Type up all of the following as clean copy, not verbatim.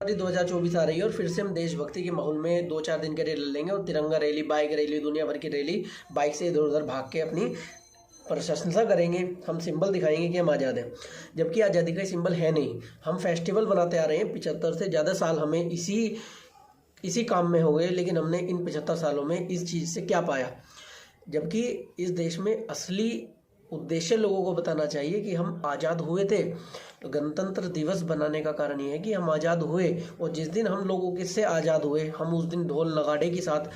2024 आ रही है और फिर से हम देशभक्ति के माहौल में 2-4 दिन के रैली लेंगे और तिरंगा रैली, बाइक रैली, दुनिया भर की रैली, बाइक से इधर उधर भाग के अपनी प्रशंसा करेंगे। हम सिंबल दिखाएंगे कि हम आज़ाद हैं, जबकि आज़ादी का सिंबल है नहीं। हम फेस्टिवल बनाते आ रहे हैं, 75 से ज़्यादा साल हमें इसी काम में हो गए, लेकिन हमने इन 75 सालों में इस चीज़ से क्या पाया। जबकि इस देश में असली उद्देश्य लोगों को बताना चाहिए कि हम आज़ाद हुए थे। तो गणतंत्र दिवस बनाने का कारण ये है कि हम आज़ाद हुए, और जिस दिन हम लोगों के से आज़ाद हुए, हम उस दिन ढोल नगाड़े के साथ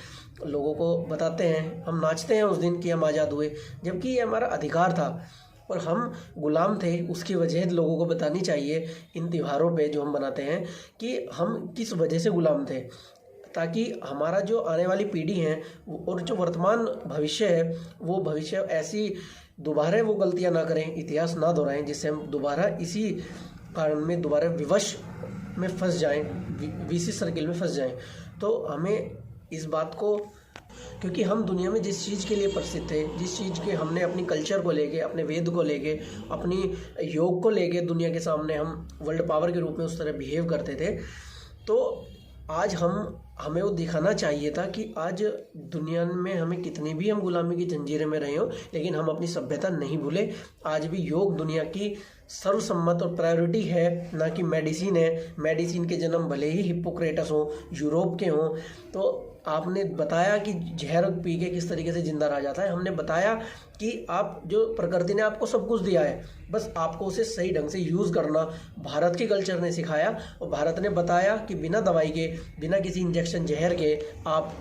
लोगों को बताते हैं, हम नाचते हैं उस दिन कि हम आज़ाद हुए, जबकि ये हमारा अधिकार था और हम गुलाम थे। उसकी वजह लोगों को बतानी चाहिए इन त्योहारों पे जो हम मनाते हैं कि हम किस वजह से गुलाम थे, ताकि हमारा जो आने वाली पीढ़ी है और जो वर्तमान भविष्य है, वो भविष्य ऐसी दोबारा वो गलतियां ना करें, इतिहास ना दोहराएं, जिससे हम दोबारा इसी कारण में दोबारा विवश में फंस जाएं, विसी सर्किल में फंस जाएं। तो हमें इस बात को, क्योंकि हम दुनिया में जिस चीज़ के लिए प्रसिद्ध थे, जिस चीज़ के हमने अपनी कल्चर को लेके, अपने वेद को लेके, अपनी योग को लेके दुनिया के सामने हम वर्ल्ड पावर के रूप में उस तरह बिहेव करते थे, तो आज हमें वो दिखाना चाहिए था कि आज दुनिया में हमें कितनी भी हम गुलामी की जंजीरें में रहे हो, लेकिन हम अपनी सभ्यता नहीं भूले। आज भी योग दुनिया की सर्वसम्मत और प्रायोरिटी है, ना कि मेडिसिन है। मेडिसिन के जन्म भले ही हिप्पोक्रेटस हो, यूरोप के हों। तो आपने बताया कि जहर पी के किस तरीके से जिंदा रह जाता है। हमने बताया कि आप जो प्रकृति ने आपको सब कुछ दिया है, बस आपको उसे सही ढंग से यूज़ करना भारत के कल्चर ने सिखाया। और भारत ने बताया कि बिना दवाई के, बिना किसी इंजेक्शन जहर के आप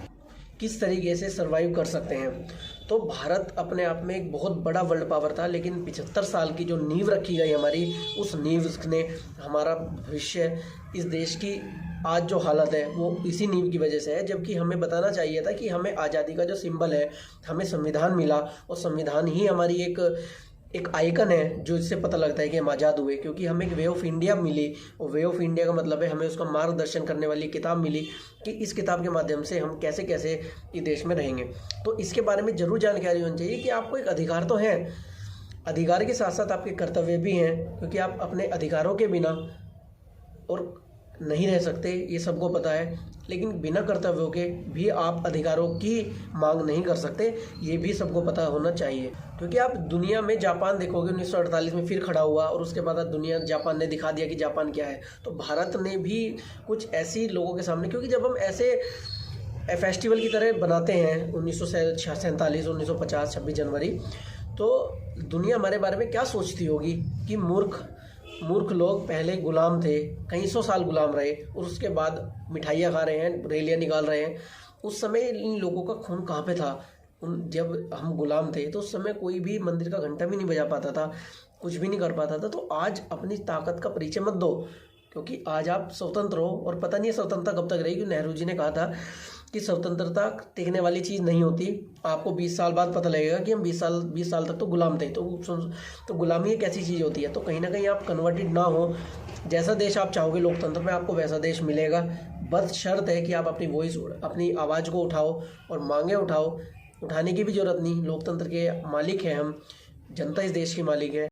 किस तरीके से सर्वाइव कर सकते हैं। तो भारत अपने आप में एक बहुत बड़ा वर्ल्ड पावर था, लेकिन 75 साल की जो नींव रखी गई हमारी, उस नींव ने हमारा भविष्य, इस देश की आज जो हालत है वो इसी नींव की वजह से है। जबकि हमें बताना चाहिए था कि हमें आज़ादी का जो सिंबल है, हमें संविधान मिला, और संविधान ही हमारी एक आइकन है जो इससे पता लगता है कि हम आज़ाद हुए। क्योंकि हमें एक वे ऑफ इंडिया मिली, और वे ऑफ इंडिया का मतलब है हमें उसका मार्गदर्शन करने वाली किताब मिली कि इस किताब के माध्यम से हम कैसे कैसे इस देश में रहेंगे। तो इसके बारे में ज़रूर जानकारी होनी चाहिए कि आपको एक अधिकार तो है, अधिकार के साथ साथ आपके कर्तव्य भी हैं, क्योंकि आप अपने अधिकारों के बिना और नहीं रह सकते, ये सबको पता है। लेकिन बिना कर्तव्यों के भी आप अधिकारों की मांग नहीं कर सकते, ये भी सबको पता होना चाहिए। क्योंकि आप दुनिया में जापान देखोगे, 1948 में फिर खड़ा हुआ, और उसके बाद जापान ने दिखा दिया कि जापान क्या है। तो भारत ने भी कुछ ऐसी लोगों के सामने, क्योंकि जब हम ऐसे फेस्टिवल की तरह बनाते हैं 1947, 1950, 26 जनवरी, तो दुनिया हमारे बारे में क्या सोचती होगी कि मूर्ख लोग पहले गुलाम थे, कई सौ साल गुलाम रहे, और उसके बाद मिठाइयाँ खा रहे हैं, रैलियाँ निकाल रहे हैं। उस समय इन लोगों का खून कहाँ पे था? जब हम गुलाम थे तो उस समय कोई भी मंदिर का घंटा भी नहीं बजा पाता था, कुछ भी नहीं कर पाता था। तो आज अपनी ताकत का परिचय मत दो, क्योंकि आज आप स्वतंत्र हो, और पता नहीं है स्वतंत्रता कब तक रहेगी। नेहरू जी ने कहा था कि स्वतंत्रता टिकने वाली चीज़ नहीं होती। आपको 20 साल बाद पता लगेगा कि हम 20 साल तक तो गुलाम थे। तो गुलामी एक ऐसी चीज़ होती है। तो कहीं ना कहीं आप कन्वर्टेड ना हो, जैसा देश आप चाहोगे लोकतंत्र में, आपको वैसा देश मिलेगा। बस शर्त है कि आप अपनी आवाज़ को उठाओ और मांगे उठाओ। उठाने की भी ज़रूरत नहीं, लोकतंत्र के मालिक हैं हम, जनता इस देश की मालिक है।